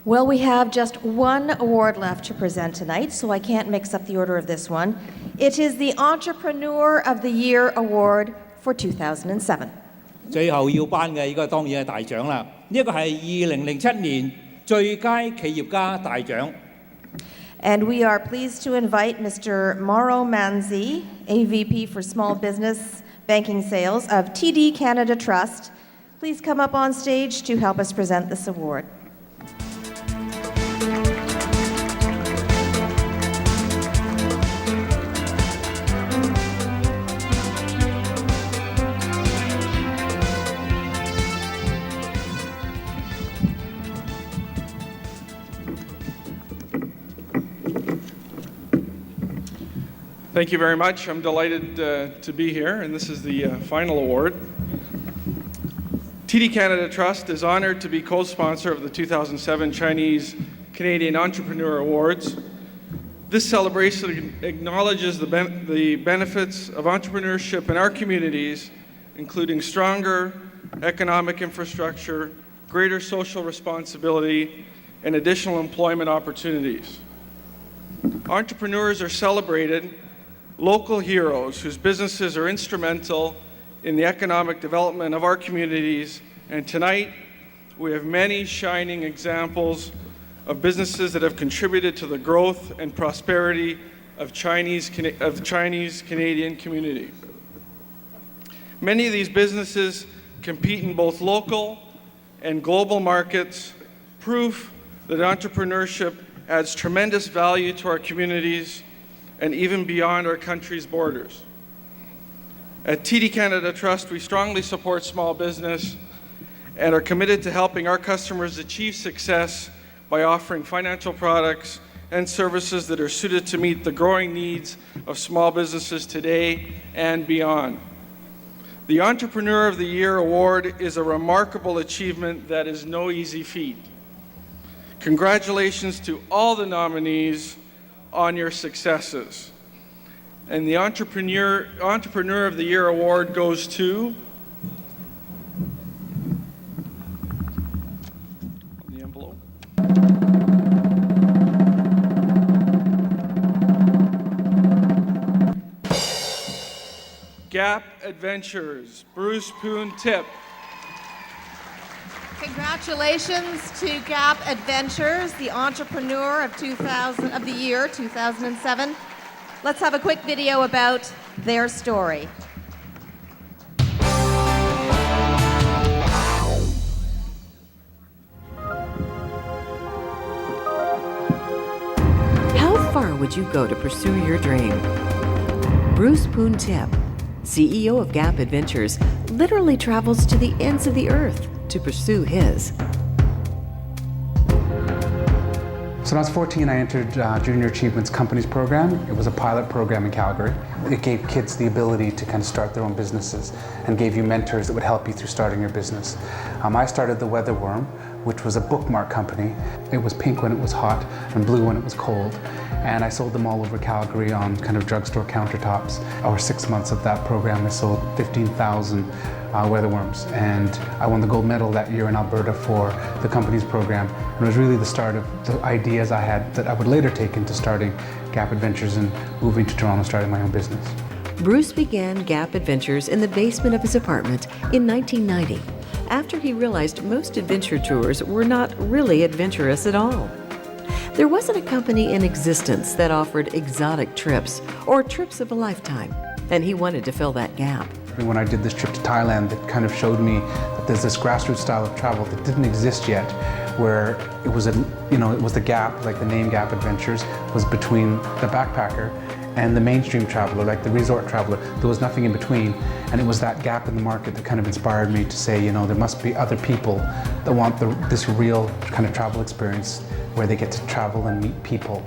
Well, we have just one award left to present tonight, so I can't mix up the order of this one. It is the Entrepreneur of the Year Award for 2007. 最後要頒嘅呢個當然係大獎啦，呢個係2007年最佳企業家大獎。And we are pleased to invite Mr. Mauro Manzi, AVP for Small Business Banking Sales of TD Canada Trust. Please come up on stage to help us present this award. Thank you very much. I'm delighted to be here, and this is the final award. TD Canada Trust is honored to be co-sponsor of the 2007 Chinese Canadian Entrepreneur Awards. This celebration acknowledges the benefits of entrepreneurship in our communities, including stronger economic infrastructure, greater social responsibility, and additional employment opportunities. Entrepreneurs are celebrated, local heroes whose businesses are instrumental in the economic development of our communities, and tonight we have many shining examples of businesses that have contributed to the growth and prosperity of Chinese-Canadian community. Many of these businesses compete in both local and global markets, proof that entrepreneurship adds tremendous value to our communities and even beyond our country's borders. At TD Canada Trust, we strongly support small business and are committed to helping our customers achieve success by offering financial products and services that are suited to meet the growing needs of small businesses today and beyond. The Entrepreneur of the Year Award is a remarkable achievement that is no easy feat. Congratulations to all the nominees on your successes. And the Entrepreneur of the Year Award goes to the envelope. G.A.P Adventures, Bruce Poon Tip. Congratulations to G.A.P Adventures, the Entrepreneur of the Year 2007. Let's have a quick video about their story. How far would you go to pursue your dream? Bruce Poon Tip, CEO of G.A.P Adventures, literally travels to the ends of the earth to pursue his. So when I was 14, I entered Junior Achievements Companies program. It was a pilot program in Calgary. It gave kids the ability to kind of start their own businesses and gave you mentors that would help you through starting your business. I started the Weather Worm, which was a bookmark company. It was pink when it was hot and blue when it was cold. And I sold them all over Calgary on kind of drugstore countertops. Over 6 months of that program, I sold 15,000 weather worms, and I won the gold medal that year in Alberta for the company's program. And it was really the start of the ideas I had that I would later take into starting G.A.P Adventures and moving to Toronto, starting my own business. Bruce began G.A.P Adventures in the basement of his apartment in 1990, after he realized most adventure tours were not really adventurous at all. There wasn't a company in existence that offered exotic trips or trips of a lifetime, and he wanted to fill that gap. When I did this trip to Thailand, it kind of showed me that there's this grassroots style of travel that didn't exist yet, where it was it was the gap, like the name G.A.P Adventures, was between the backpacker and the mainstream traveler, like the resort traveler. There was nothing in between, and it was that gap in the market that kind of inspired me to say, there must be other people that want this real kind of travel experience where they get to travel and meet people.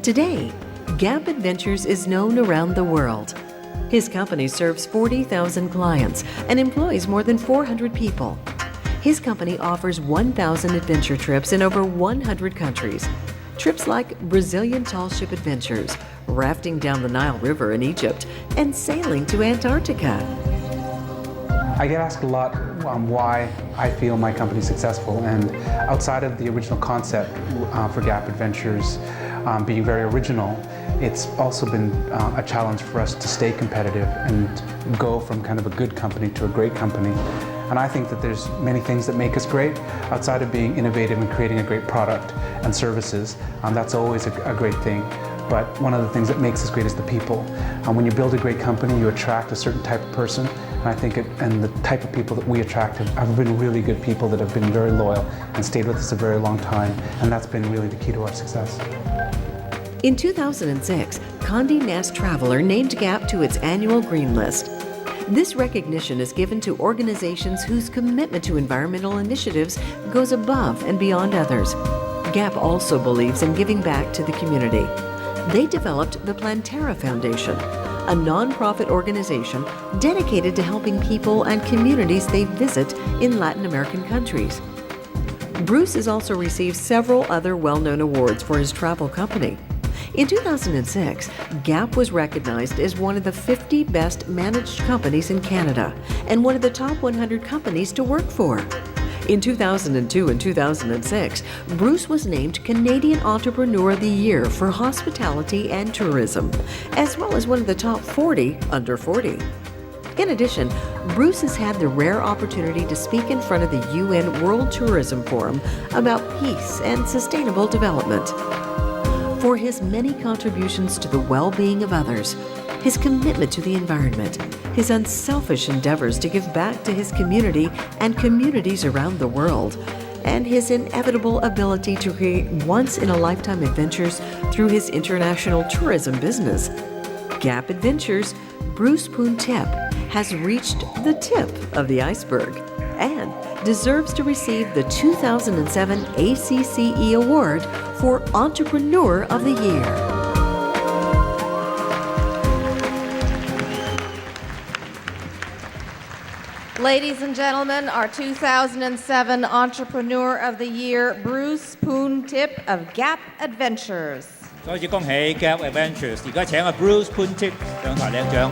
Today, G.A.P Adventures is known around the world. His company serves 40,000 clients and employs more than 400 people. His company offers 1,000 adventure trips in over 100 countries. Trips like Brazilian tall ship adventures, rafting down the Nile River in Egypt, and sailing to Antarctica. I get asked a lot why I feel my company is successful, and outside of the original concept for G.A.P Adventures being very original, it's also been a challenge for us to stay competitive and go from kind of a good company to a great company. And I think that there's many things that make us great outside of being innovative and creating a great product and services. That's always a great thing. But one of the things that makes us great is the people. When you build a great company, you attract a certain type of person. And I think and the type of people that we attract have been really good people that have been very loyal and stayed with us a very long time. And that's been really the key to our success. In 2006, Conde Nast Traveler named G.A.P to its annual Green List. This recognition is given to organizations whose commitment to environmental initiatives goes above and beyond others. G.A.P also believes in giving back to the community. They developed the Planterra Foundation, a nonprofit organization dedicated to helping people and communities they visit in Latin American countries. Bruce has also received several other well-known awards for his travel company. In 2006, G.A.P was recognized as one of the 50 best managed companies in Canada and one of the top 100 companies to work for. In 2002 and 2006, Bruce was named Canadian Entrepreneur of the Year for hospitality and tourism, as well as one of the top 40 under 40. In addition, Bruce has had the rare opportunity to speak in front of the UN World Tourism Forum about peace and sustainable development. For his many contributions to the well-being of others, his commitment to the environment, his unselfish endeavors to give back to his community and communities around the world, and his inevitable ability to create once-in-a-lifetime adventures through his international tourism business, G.A.P Adventures, Bruce Poon Tip has reached the tip of the iceberg and deserves to receive the 2007 ACCE Award for Entrepreneur of the Year. Ladies and gentlemen, our 2007 Entrepreneur of the Year, Bruce Poon Tip of G.A.P Adventures. 再次恭喜 G.A.P Adventures， 而家請阿 Bruce Poon Tip 上台領獎。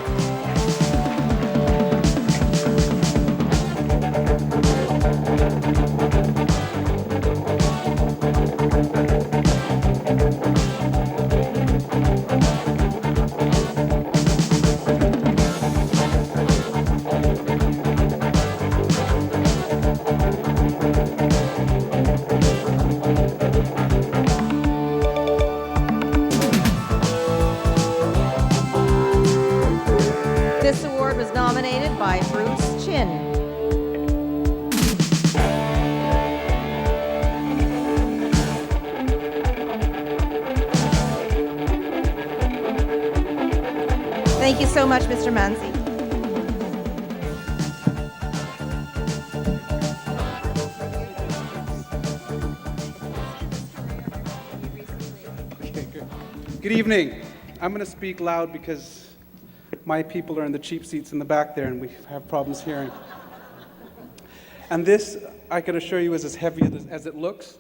This award was nominated by Bruce Chin. Thank you so much, Mr. Manzi. Good evening. I'm going to speak loud because my people are in the cheap seats in the back there and we have problems hearing. And this, I can assure you, is as heavy as it looks.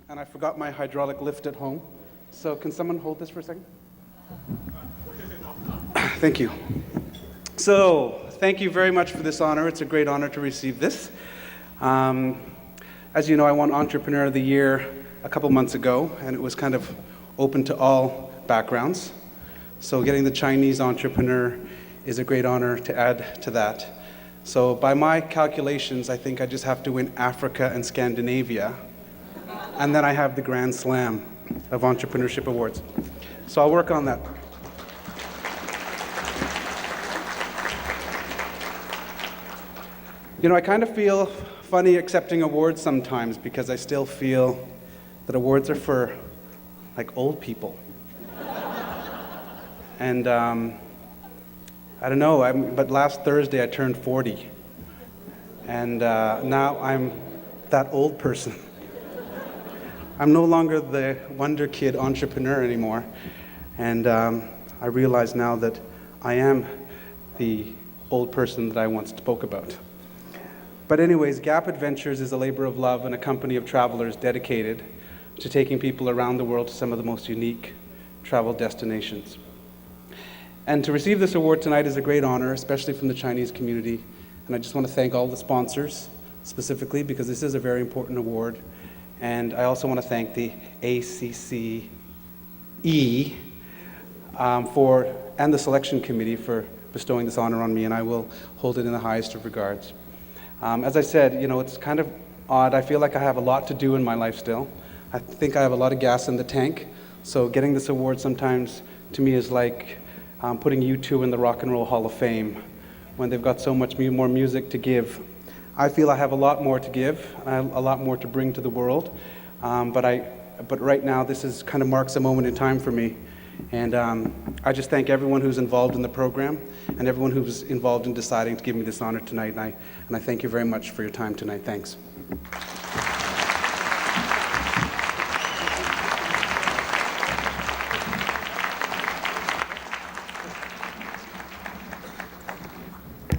And I forgot my hydraulic lift at home. So can someone hold this for a second? Thank you. So, thank you very much for this honor. It's a great honor to receive this. As you know, I won Entrepreneur of the Year a couple months ago, and it was kind of open to all backgrounds. So getting the Chinese entrepreneur is a great honor to add to that. So by my calculations, I think I just have to win Africa and Scandinavia, and then I have the Grand Slam of Entrepreneurship Awards. So I'll work on that. You know, I kind of feel funny accepting awards sometimes because I still feel that awards are for, like, old people. And I don't know, but last Thursday I turned 40. And now I'm that old person. I'm no longer the wonder kid entrepreneur anymore. And I realize now that I am the old person that I once spoke about. But anyways, G.A.P Adventures is a labor of love and a company of travelers dedicated to taking people around the world to some of the most unique travel destinations. And to receive this award tonight is a great honor, especially from the Chinese community, And I just want to thank all the sponsors specifically because this is a very important award. And I also want to thank the ACCE and the selection committee for bestowing this honor on me, and I will hold it in the highest of regards. As I said, you know, it's kind of odd. I feel like I have a lot to do in my life still. I think I have a lot of gas in the tank, so getting this award sometimes to me is like putting U2 in the Rock and Roll Hall of Fame when they've got so much more music to give. I feel I have a lot more to give, and a lot more to bring to the world, but right now this is kind of marks a moment in time for me. And I just thank everyone who's involved in the program and everyone who's involved in deciding to give me this honor tonight. And I thank you very much for your time tonight. Thanks.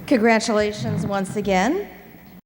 Congratulations once again.